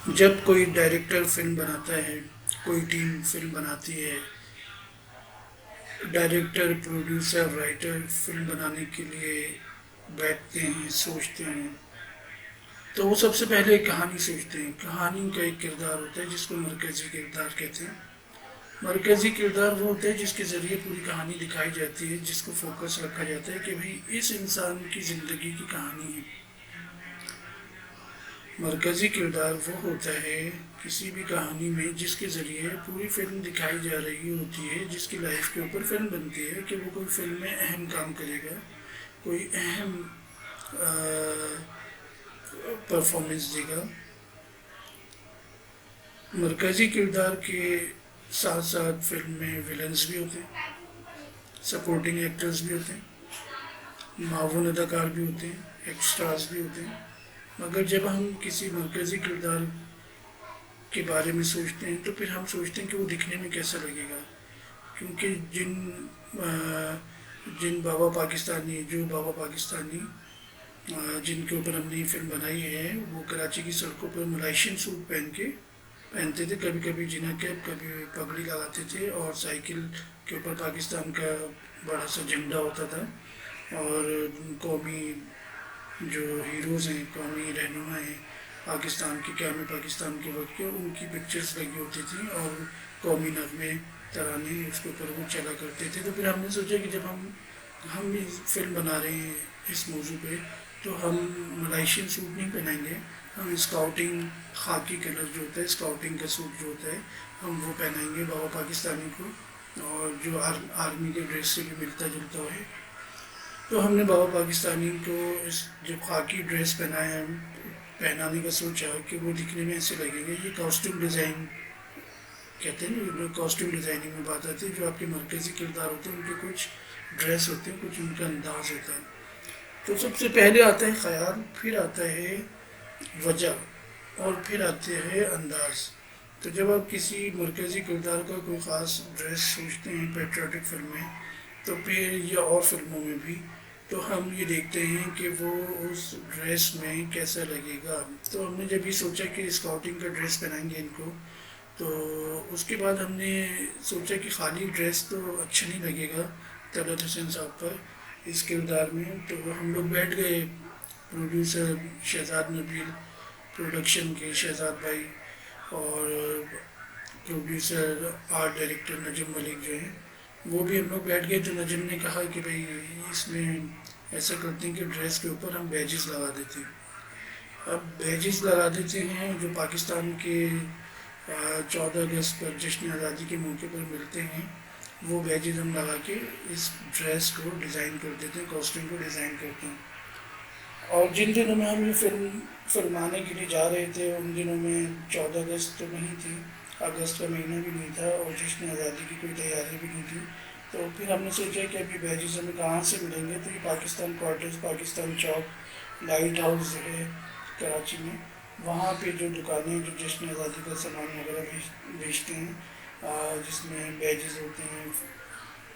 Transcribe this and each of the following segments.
جب کوئی director film بناتا ہے، کوئی ٹیم فلم بناتی ہے، ڈائریکٹر، پروڈیوسر، رائٹر فلم بنانے کے لیے بیٹھتے ہیں، سوچتے ہیں، تو وہ سب سے پہلے ایک کہانی سوچتے ہیں۔ کہانی کا ایک کردار ہوتا ہے جس کو مرکزی کردار کہتے ہیں۔ مرکزی کردار وہ ہوتا ہے جس کے ذریعے پوری کہانی دکھائی جاتی ہے، جس کو فوکس رکھا جاتا ہے کہ بھئی اس انسان کی زندگی کی کہانی ہے۔ مرکزی کردار وہ ہوتا ہے کسی بھی کہانی میں جس کے ذریعے پوری فلم دکھائی جا رہی ہوتی ہے، جس کی لائف کے اوپر فلم بنتی ہے کہ وہ کوئی فلم میں اہم کام کرے گا، کوئی اہم پرفارمنس دے گا۔ مرکزی کردار کے ساتھ ساتھ فلم میں ویلنز بھی ہوتے ہیں، سپورٹنگ ایکٹرز بھی ہوتے ہیں، معاون اداکار بھی ہوتے ہیں، ایکسٹراز بھی ہوتے ہیں۔ مگر جب ہم کسی مرکزی کردار کے بارے میں سوچتے ہیں تو پھر ہم سوچتے ہیں کہ وہ دکھنے میں کیسا لگے گا، کیونکہ جن بابا پاکستانی جو بابا پاکستانی جن کے اوپر ہم نے یہ فلم بنائی ہے، وہ کراچی کی سڑکوں پر ملائشین سوٹ پہنتے تھے، کبھی کبھی جنا کیپ، کبھی پگڑی لگاتے تھے، اور سائیکل کے اوپر پاکستان کا بڑا سا جھنڈا ہوتا تھا، اور قومی جو ہیروز ہیں، قومی رہنما ہیں پاکستان کے، قیام پاکستان کے وقت کے، ان کی پکچرز لگی ہوتی تھیں، اور قومی نغمے ترانے اس کے اوپر وہ چلا کرتے تھے۔ تو پھر ہم نے سوچا کہ جب ہم بھی فلم بنا رہے ہیں اس موضوع پہ، تو ہم ملائشین سوٹ نہیں پہنائیں گے، ہم اسکاؤٹنگ خاکی کلر جو ہوتا ہے، اسکاؤٹنگ کا سوٹ جو ہوتا ہے، ہم وہ پہنائیں گے بابا پاکستانی کو، اور جو آرمی کے ڈریس سے بھی ملتا جلتا ہے۔ تو ہم نے بابا پاکستانی کو اس جب خاکی ڈریس پہنانے کا سوچا کہ وہ دکھنے میں ایسے لگے گا۔ یہ کاسٹیوم ڈیزائن کہتے ہیں نا، کاسٹیوم ڈیزائننگ میں بات آتی ہے، جو آپ کے مرکزی کردار ہوتے ہیں ان کے کچھ ڈریس ہوتے ہیں، کچھ ان کا انداز ہوتا ہے۔ تو سب سے پہلے آتا ہے خیال، پھر آتا ہے وجہ، اور پھر آتے ہے انداز۔ تو جب آپ کسی مرکزی کردار کا کوئی خاص ڈریس سوچتے ہیں پیٹریوٹک فلم میں، تو پھر یا اور فلموں میں بھی، تو ہم یہ دیکھتے ہیں کہ وہ اس ڈریس میں کیسا لگے گا۔ تو ہم نے جب یہ سوچا کہ اسکاؤٹنگ کا ڈریس پہنائیں گے ان کو، تو اس کے بعد ہم نے سوچا کہ خالی ڈریس تو اچھا نہیں لگے گا طلعت حسین صاحب پر اس کردار میں۔ تو ہم لوگ بیٹھ گئے، پروڈیوسر شہزاد نبیل، پروڈکشن کے شہزاد بھائی، اور پروڈیوسر آرٹ ڈائریکٹر نجم ملک جو ہیں، وہ بھی ہم لوگ بیٹھ گئے۔ تو نجم نے کہا کہ بھائی اس میں ایسا کرتے ہیں کہ ڈریس کے اوپر ہم بیجز لگا دیتے ہیں۔ اب بیجز لگا دیتے ہیں جو پاکستان کے 14 اگست پر جشن آزادی کے موقع پر ملتے ہیں، وہ بیجز ہم لگا کے اس ڈریس کو ڈیزائن کر دیتے ہیں، کاسٹیوم کو ڈیزائن کرتے ہیں۔ اور جن دنوں میں ہم یہ فلمانے کے لیے جا رہے تھے، ان دنوں میں 14 اگست تو نہیں تھی، اگست کا مہینہ بھی نہیں تھا، اور جشن آزادی کی کوئی تیاری بھی نہیں تھی۔ تو پھر ہم نے سوچا کہ ابھی بیجز ہمیں کہاں سے ملیں گے، تو یہ پاکستان کوارٹرز، پاکستان چوک، لائٹ ہاؤس ہے کراچی میں، وہاں پہ جو دکانیں جو جشن آزادی کا سامان وغیرہ بیچتے ہیں، جس میں بیجز ہوتے ہیں،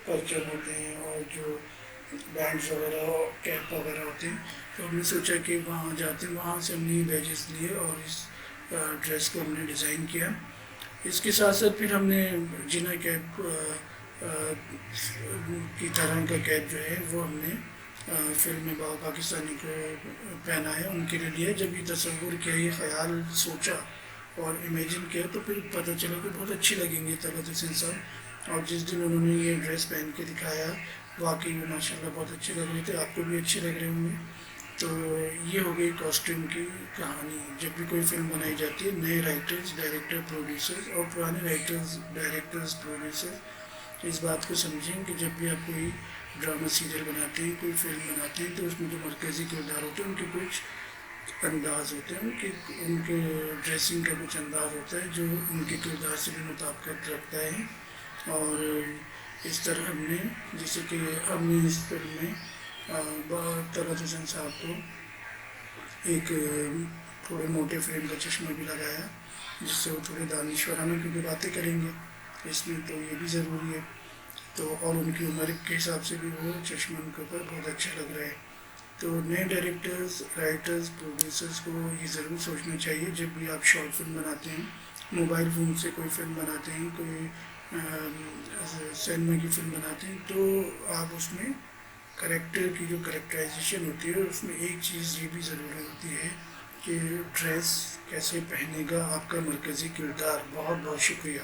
پرچم ہوتے ہیں، اور جو بینڈز وغیرہ کیپ وغیرہ ہوتے ہیں، تو ہم نے سوچا کہ وہاں جاتے ہیں، وہاں سے ہم نے بیجز لیے اور اس ڈریس کو ہم نے ڈیزائن کیا۔ اس کے ساتھ ساتھ پھر ہم نے جنا کیپ کی طرح کا کیپ جو ہے وہ ہم نے فلم میں بابا پاکستانی کو پہنایا، ان کے لیے لیا۔ جب یہ تصور کیا، یہ خیال سوچا اور امیجن کیا، تو پھر پتہ چلا کہ بہت اچھی لگیں گے طلعت حسین صاحب، اور جس دن انہوں نے یہ ڈریس پہن کے دکھایا، واقعی وہ ماشاء اللہ بہت اچھے لگ رہے تھے، آپ کو بھی اچھے لگ رہے ہوں گے۔ تو یہ ہو گئی کاسٹیوم کی کہانی۔ جب بھی کوئی فلم بنائی جاتی ہے، نئے رائٹرز، ڈائریکٹر، پروڈیوسرز، اور پرانے رائٹرز، ڈائریکٹرز، پروڈیوسر اس بات کو سمجھیں کہ جب بھی آپ کوئی ڈرامہ سیریل بناتے ہیں، کوئی فلم بناتے ہیں، تو اس میں جو مرکزی کردار ہوتے ہیں ان کے کچھ انداز ہوتے ہیں، ان کے ڈریسنگ کا کچھ انداز ہوتا ہے جو ان کے کردار سے بھی مطابقت رکھتا ہے۔ اور اس طرح ہم نے، جیسے کہ ہم نے اس فلم میں طلعت حسین صاحب کو ایک تھوڑے موٹے فریم کا چشمہ بھی لگایا، جس سے وہ تھوڑے دانشورانہ کیونکہ باتیں کریں گے اس میں، تو یہ بھی ضروری ہے۔ تو اور ان کی عمر کے حساب سے بھی وہ چشمہ ان کے اوپر بہت اچھا لگ رہا ہے۔ تو نئے ڈائریکٹرز، رائٹرز، پروڈیوسرز کو یہ ضرور سوچنا چاہیے جب بھی آپ شارٹ فلم بناتے ہیں، موبائل فون سے کوئی فلم بناتے ہیں، کوئی سینما کی فلم بناتے ہیں، تو آپ اس میں کریکٹر کی جو کریکٹرائزیشن ہوتی ہے اس میں ایک چیز یہ بھی ضروری ہوتی ہے کہ ڈریس کیسے پہنے گا آپ کا مرکزی کردار۔ بہت بہت شکریہ۔